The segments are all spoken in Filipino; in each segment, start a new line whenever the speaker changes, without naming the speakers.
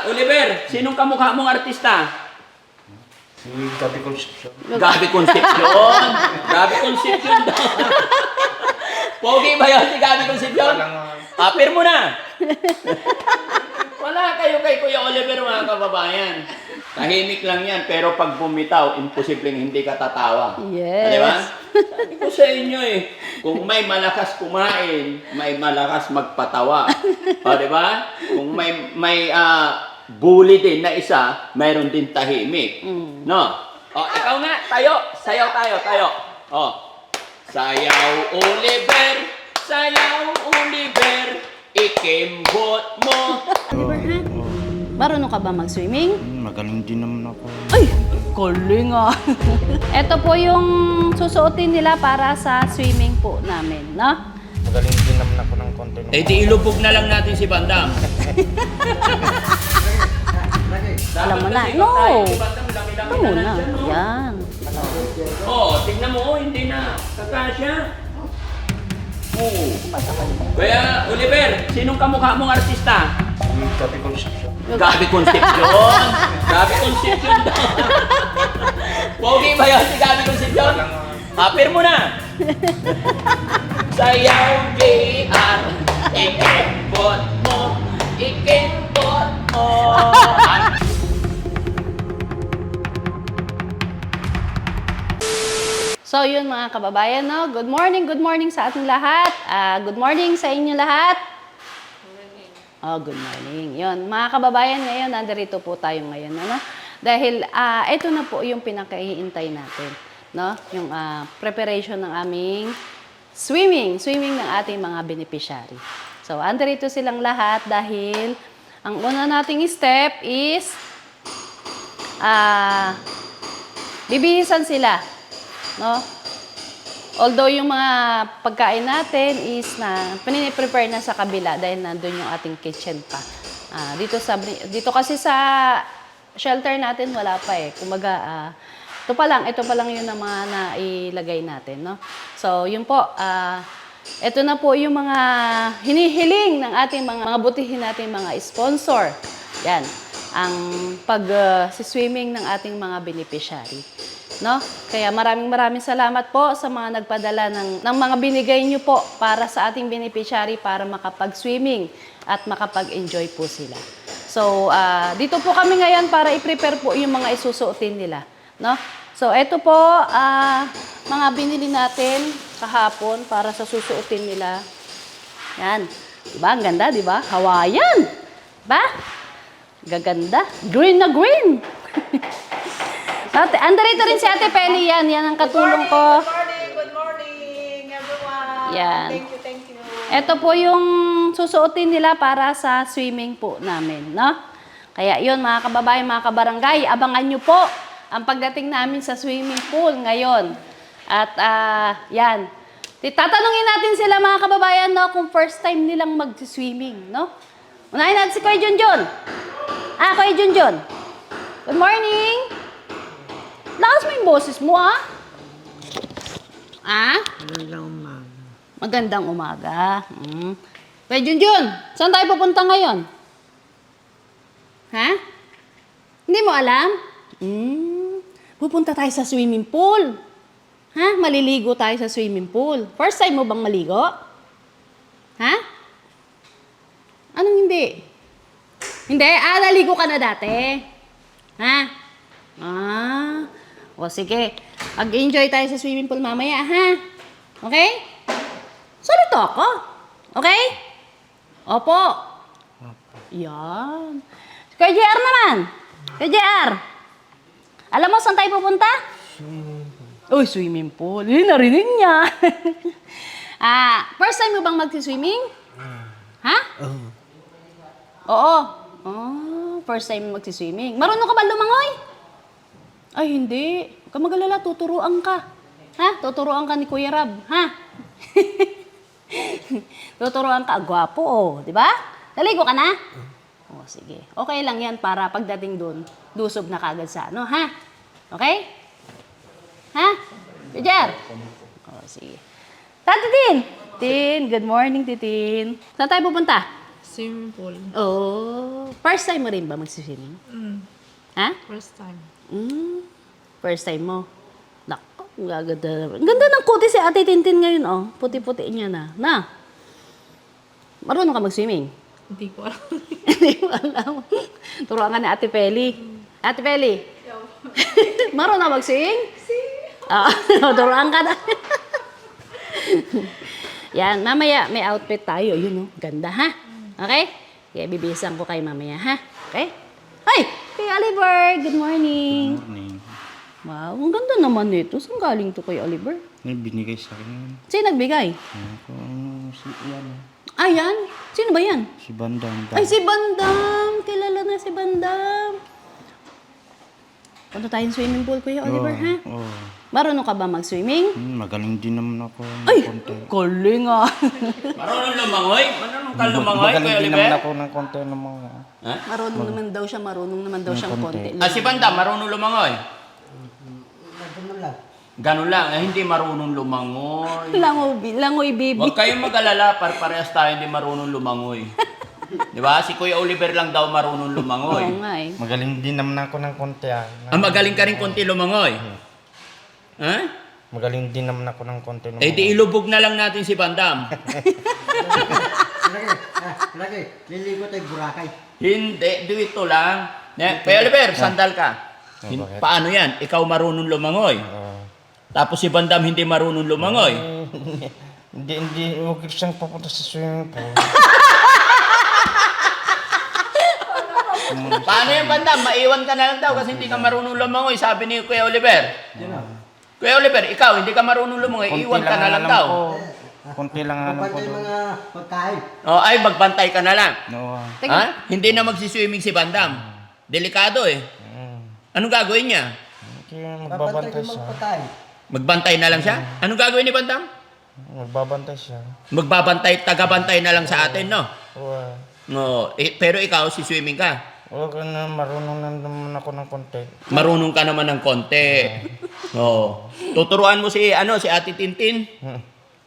Oliver, sinong kamukha mong artista?
Si Gabi Concepcion.
Gabi Concepcion. Gabi Concepcion daw. Pogi ba yun si Gabi Concepcion? Apir mo na. Wala kayo kay Kuya Oliver, mga kababayan. Tahimik lang yan, pero pag bumitaw, imposibleng hindi ka tatawa.
Yes.
Di ba? Sabi ko sa inyo kung may malakas kumain, may malakas magpatawa. O, di ba? Kung may bully din na isa, mayroon din tahimik. No? O, ikaw nga, tayo. Sayaw tayo. O, sayaw Oliver, ikimbot mo.
Oliver, ha? Marunong ka ba mag-swimming?
Magaling din naman ako.
Ay, galing ah. Ito po yung susuotin nila para sa swimming po namin, no?
Magaling din naman ako ng konti.
Eh di ilubog na lang natin si Bandam.
Alam mo na. No. Ito muna. Yan.
Oh, tingnan mo, hindi na kakasya. Oh. Kaya, Oliver, sinong kamukha mong artista?
Si Gabi Concepcion.
Gabi Concepcion. Gabi Concepcion daw. Pogi ba yun si Gabi Concepcion? Apir mo na. Sayaw JR, ikimbot mo.
So yun mga kababayan, no? Good morning sa ating lahat. Good morning sa inyo lahat. Oh, good morning. Yun, mga kababayan, ngayon nandirito po tayo ngayon, ano? Dahil ito na po yung pinakahihintay natin, no? Yung preparation ng aming swimming ng ating mga beneficiary. So, andirito silang lahat dahil ang una nating step is bibihisan sila. No? Although yung mga pagkain natin is na prepare na sa kabila dahil nandun yung ating kitchen pa. Dito kasi sa shelter natin wala pa eh. Kumaga, ito pa lang yun ang mga nailagay natin. No? So, yun po. Ito na po yung mga hinihiling ng ating mga butihin nating mga sponsor. Yan. Ang pag-swimming ng ating mga beneficiary. No? Kaya maraming salamat po sa mga nagpadala ng mga binigay nyo po para sa ating beneficiary para makapag-swimming at makapag-enjoy po sila. So, dito po kami ngayon para i-prepare po yung mga isusuotin nila. No? So, ito po, mga binili natin kahapon para sa susuotin nila. Yan. Diba? Ang ganda, diba? Hawaiian. Diba? Gaganda. Green na green. Andarito rin si Ate Penny yan. Yan ang katulong ko.
Good morning, everyone.
Yan.
Thank you.
Ito po yung susuotin nila para sa swimming po namin, no? Kaya yun, mga kababayan, mga kabarangay, abangan nyo po ang pagdating namin sa swimming pool ngayon. At yan. Tatanungin natin sila, mga kababayan, no, kung first time nilang mag-swimming, no? Unahin natin si Kuya Junjun. Kuya Junjun. Good morning. Lakas mo yung boses mo, Magandang umaga. Kuya Junjun, saan tayo pupunta ngayon? Ha? Hindi mo alam? Pupunta tayo sa swimming pool. Ha? Maliligo tayo sa swimming pool. First time mo bang maligo? Ha? Anong hindi? Hindi? Naligo ka na dati? Ha? O sige. Mag-enjoy tayo sa swimming pool mamaya, ha? Okay? Salito ako. Okay? Opo. Yan. Kay JR naman. Kay JR. Alam mo saan tayo pupunta? Swimming pool. Narinig niya. First time mo bang mag-swimming? Ha? Oo. First time mag-swimming. Marunong ka ba lumangoy? Ay, hindi. Huwag ka mag-alala, tuturuan ka. Ha? Tuturuan ka ni Kuya Rab. Ha? Tuturuan ka. Gwapo, di ba? Naligo ka na? Sige. Okay lang yan para pagdating doon, lusob na kagad sa ano, ha? Okay? Ha? Pijar? Sige. Tati Tin! Tin, good morning, Titin. Saan tayo pupunta?
Swimming pool.
Oh, first time mo rin ba mag-swimming? Ha?
First time.
First time mo. Nako, ang gaganda naman. Ang ganda ng kuti si Ate Tintin ngayon, oh. Puti-puti niya na. Na? Marunong ka mag-swimming?
Hindi ko alam.
Hindi mo alam. Turuan ka ni Ate Peli. Ate Peli, marunong mag-swing? Ah, turuan ka na. Yan, mamaya may outfit tayo. Yun, oh. Ganda, ha? Okay? Kaya bibisan ko kayo mamaya, ha? Okay? Ay! Kay Oliver! Good morning!
Morning.
Wow, ang ganda naman nito. Saan galing to kay Oliver?
May binigay sa akin.
Sino nagbigay?
Si yan.
Ayan. Sino ba yan?
Si Bandang.
Ay, si Bandam! Kilala na si Bandam. Punta tayong swimming pool, Kuya Oliver, ha?
Oo.
Marunong ka ba mag-swimming?
Magaling din naman ako. ng
Ay!
konti.
Galing ah!
Marunong lumangoy? Marunong ka lumangoy,
Magaling
Kuya
din
Oliver?
naman ako ng konti ng mga...
Ha?
Marunong naman daw siyang konti.
Ah, si Banda, marunong lumangoy? Ganun lang. Hindi marunong lumangoy.
Langoy, baby.
Huwag kayong mag-alala, parehas tayo hindi marunong lumangoy. Di ba? Si Kuya Oliver lang daw marunong lumangoy.
Oo nga eh.
Magaling din naman ako ng konti.
Magaling ka rin konti lumangoy. Ha?
Magaling din naman ako ng konti ng
Eh di ilubog na lang natin si Bandam.
Lagi, liligot ay Boracay.
Hindi, dito lang. Kuya Oliver, sandal ka.
bakit?
Paano yan? Ikaw marunong lumangoy. Tapos si Bandam hindi marunong lumangoy.
Hindi, huwag siyang papunta sa swimming pool.
Paano yan, Bandam? Maiwan ka na lang daw kasi hindi ka marunong lumangoy, sabi ni Kuya Oliver. Kuya Oliver, ikaw, hindi ka marunong lumangoy, iwan ka na lang
alam
daw.
ko. Konti lang alam ko
Kapag yung
doon.
mga pagkain.
Oh, ay, magbantay ka na lang.
No.
Teka.
Ha? Hindi na magsiswimming si Bandam. Delikado eh. Anong gagawin niya?
Kaya
Babantay
magbabantay
yung
siya.
mga pagkain.
Magbantay na lang siya? Anong gagawin ni Bandam?
Magbabantay siya.
Magbabantay, tagabantay na lang sa atin, no?
Oo.
No, pero ikaw, si swimming ka.
Huwag na, marunong na naman ako ng konti.
Marunong ka naman ng konti. Oo. Tuturuan mo si Ate Tintin.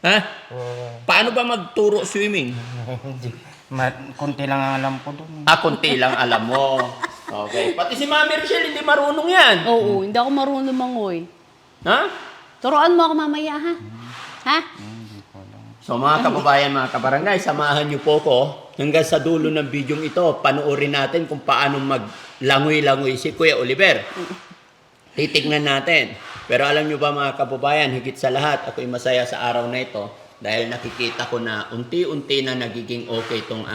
Ha?
Oo.
Paano ba magturo swimming?
Hindi. Konti lang ang alam ko doon.
Konti lang alam mo. Okay. Pati si Mami Rochelle, hindi marunong yan.
Oo, hindi ako marunong lumangoy.
Ha?
Turuan mo ako mamaya, ha? Ha?
So mga kababayan, mga kabarangay, samahan niyo po ko hanggang sa dulo ng bidyong ito. Panoorin natin kung paano maglangoy-langoy si Kuya Oliver. Titignan natin. Pero alam niyo ba mga kababayan, higit sa lahat, ako'y masaya sa araw na ito dahil nakikita ko na unti-unti na nagiging okay itong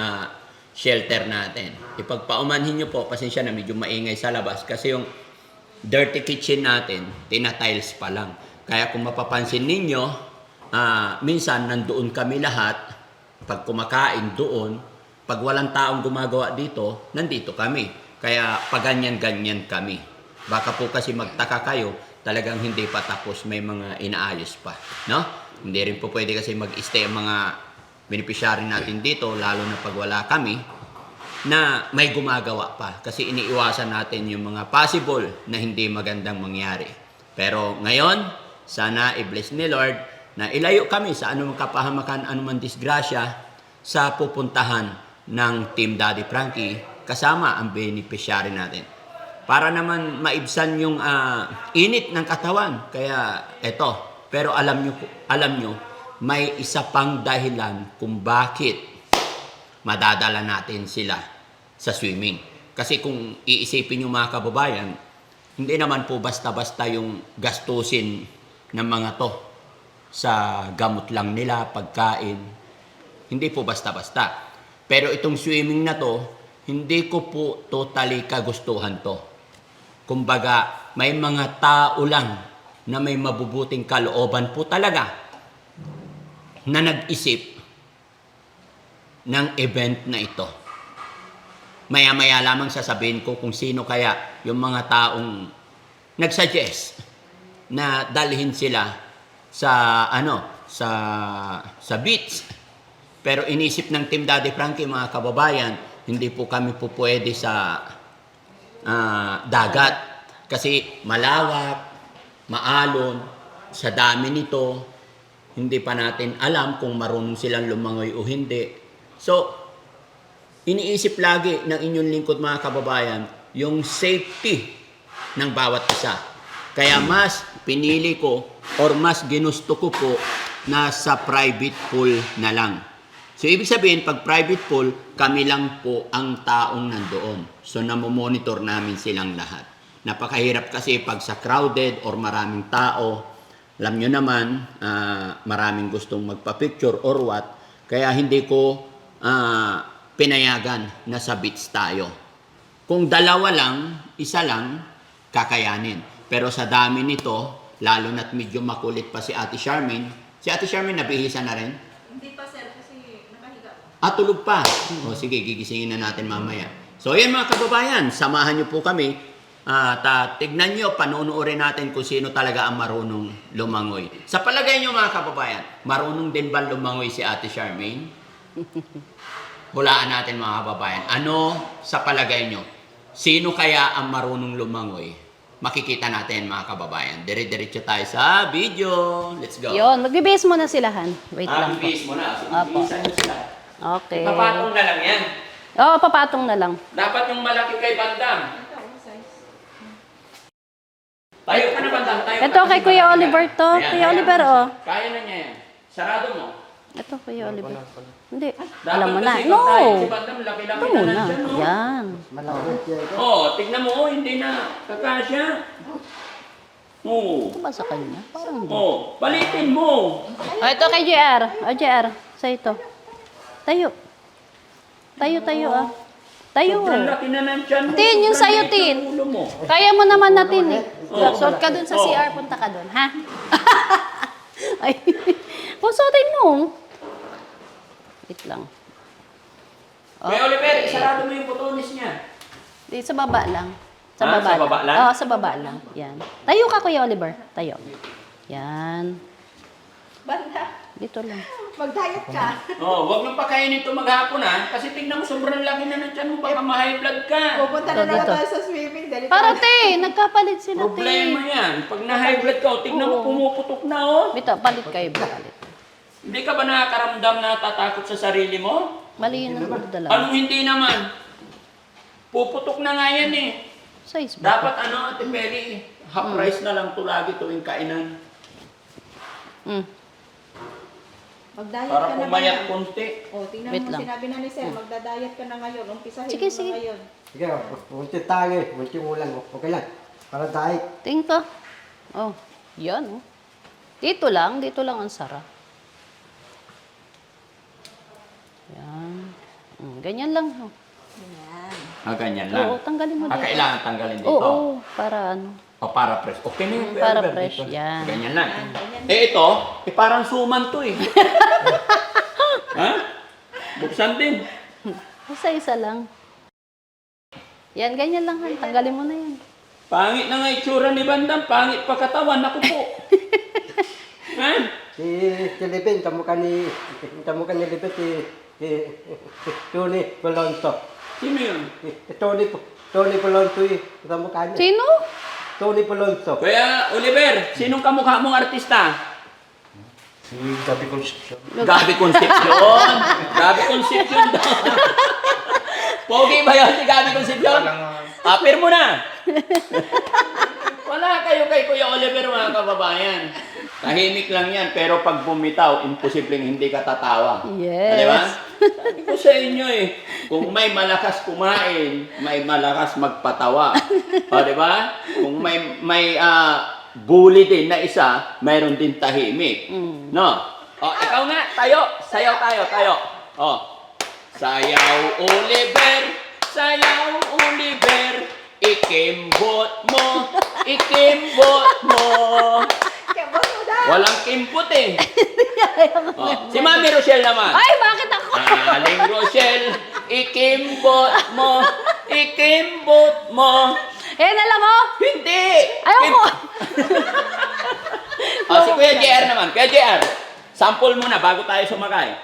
shelter natin. Ipagpaumanhin niyo po, pasensya na medyo maingay sa labas kasi yung dirty kitchen natin, tina-tiles pa lang. Kaya kung mapapansin ninyo, minsan nandoon kami lahat, pag kumakain doon, pag walang taong gumagawa dito, nandito kami. Kaya paganyan-ganyan kami. Baka po kasi magtaka kayo, talagang hindi pa tapos, may mga inaayos pa. No? Hindi rin po pwede kasi mag-stay ang mga beneficiary natin dito, lalo na pag wala kami, na may gumagawa pa. Kasi iniiwasan natin yung mga possible na hindi magandang mangyari. Pero ngayon, sana i-bless ni Lord na ilayo kami sa anumang kapahamakan, anumang disgrasya sa pupuntahan ng Team Daddy Frankie kasama ang beneficiary natin. Para naman maibsan yung init ng katawan. Kaya eto, pero alam nyo, may isa pang dahilan kung bakit madadala natin sila sa swimming. Kasi kung iisipin yung mga kababayan, hindi naman po basta-basta yung gastusin ng mga to sa gamot lang nila, pagkain. Hindi po basta-basta. Pero itong swimming na to, hindi ko po totally kagustuhan to. Kumbaga, may mga tao lang na may mabubuting kalooban po talaga na nag-isip ng event na ito. Maya-maya lamang sasabihin ko kung sino kaya yung mga taong nagsuggest na dalhin sila sa sa beach. Pero inisip ng Team Daddy Frankie, mga kababayan, hindi po kami po pwede sa dagat kasi malawak, maalon, sa dami nito, hindi pa natin alam kung marunong silang lumangoy o hindi. So, iniisip lagi ng inyong lingkod mga kababayan, yung safety ng bawat isa. Kaya mas pinili ko or mas ginusto ko po na sa private pool na lang. So, ibig sabihin, pag private pool, kami lang po ang taong nandoon. So, namomonitor namin silang lahat. Napakahirap kasi pag sa crowded or maraming tao, alam nyo naman, maraming gustong magpa-picture or what, kaya hindi ko pinayagan na sa beach tayo. Kung dalawa lang, isa lang, kakayanin. Pero sa dami nito, lalo na't medyo makulit pa si Ate Charmaine. Si Ate Charmaine, nabihisa na rin?
Hindi pa sir, kasi nakahiga.
Tulog pa. O sige, gigisingin na natin mamaya. So, yan mga kababayan, samahan nyo po kami. Tignan nyo, panunuorin natin kung sino talaga ang marunong lumangoy. Sa palagay nyo mga kababayan, marunong din ba lumangoy si Ate Charmaine? Hulaan natin mga kababayan. Ano sa palagay nyo? Sino kaya ang marunong lumangoy? Makikita natin mga kababayan. Dire-diretso tayo sa video. Let's go.
Yun, mag-base muna sila, Han. Wait lang po.
Bibis mo na.
Apo.
Bibisan nyo sila.
Okay.
Papatong na lang yan.
Oo, papatong na lang.
Dapat yung malaki kay Bandam.
Ito, size.
Tayo ka na Bandam. Tayo
Ito
ka.
kay Kuya Oliver to.
Ayan,
Kuya
ayan.
Oliver, oh.
Kaya na niya yan. Sarado mo.
Ito, Kuya Oliver. Hindi.
Dapat
Alam mo na.
kasi
No.
pag tayo, si Bandam, laki-laki
Ito
na
muna.
nandyan, no?
Yan.
Malapit siya ito.
Tignan mo, hindi na. Kakasya.
Ito ba sa kanya? Parang hindi.
Palitin mo.
Ito kay JR. JR. Sa ito. Tayo. Tayo, ah. Tayo.
Sobrang laki na ng tiyan mo.
Tin, yung
Sobrang
sa'yo,
liit
Tin.
ng ulo mo.
Kaya mo naman natin eh. Suot ka dun sa
Oh.
CR, punta ka dun, ha? Ay, suotin mo. Wait lang.
Kuya Oliver, sarado mo yung putonis niya.
Di, sa baba lang. Sa
Ah,
baba
sa baba lang?
Oo, sa baba lang. Yan. Tayo ka, Kuya Oliver. Tayo. Yan.
Banda,
Dito lang.
mag-diet ka.
Huwag nang pakainin ito maghapon ha. Kasi tingnan mo, sobrang laki na ng tiyan mo. Baka ma-high blood ka.
Pupunta
Ito,
na lang
dito.
tayo sa swimming. Dali
Para, te. Nagkapalit sila, te.
Problema yan. Pag na-high blood ka, tingnan mo,
Oo.
pumuputok na oh.
Bito, palit kayo, palit.
Hindi ka ba nakakaramdam na tatakot sa sarili mo?
Mali yun ang dala.
Anong hindi naman? Puputok na nga yan eh.
Size ba?
Dapat Ate Peli, half price na lang ito lagi tuwing kainan.
Mag-diet
Para
ka na
pumayat
ngayon.
konti.
Tingnan
Wait
mo,
lang.
sinabi na ni Sir, magda-diet ka na ngayon. Umpisahin
Sige,
mo
sige.
na ngayon.
Sige, munti tayo. Munti ulan. Okay lang. Para tayo.
Tingin to. Oh, yan oh. Dito lang ang sarap. Yan. Ganyan lang. Oh.
Ganyan
Oo, tanggalin mo dito.
Kailangan tanggalin dito.
Oo, para ano.
Para fresh. Okay na yun.
Para
Albert,
fresh,
dito.
yan.
Ganyan lang. Ito, parang suman to eh. Ha? Buksan din.
Basta isa lang. Yan, ganyan lang. Han. Tanggalin mo na yan.
Pangit na nga itsura ni Bandam. Pangit pa katawan. Naku po. Ha?
Si Levin, kamukha ni Levin, si Tony Polonto.
Sino yun?
Tony Polonto eh. Kamukha niya.
Sino?
Tony Polonto.
Kuya Oliver, sinong kamukha mong artista?
Si Gabi Concepcion.
Gabi Concepcion. Gabi Concepcion daw. Pogi ba yun si Gabi Concepcion? Apir mo na. Wala kayo kay Kuya Oliver mga kababayan. Tahimik lang yan, pero pag bumitaw, imposibleng hindi ka tatawa.
Yes.
Di ba? Sabi ko sa inyo eh, kung may malakas kumain, may malakas magpatawa. Di ba? Kung may bully din na isa, mayroon din tahimik. No? Ikaw nga, tayo. Sayaw tayo. Sayaw Oliver, sayaw Oliver, ikimbot mo.
Kaya boss mo daw.
Walang kimpot eh. Si Mami Rochelle naman.
Ay, bakit ako?
Aling Rochelle, ikimbot mo.
Alam mo?
Hindi.
Ayoko.
Si Kuya JR naman. Kuya JR, sample muna bago tayo sumakay.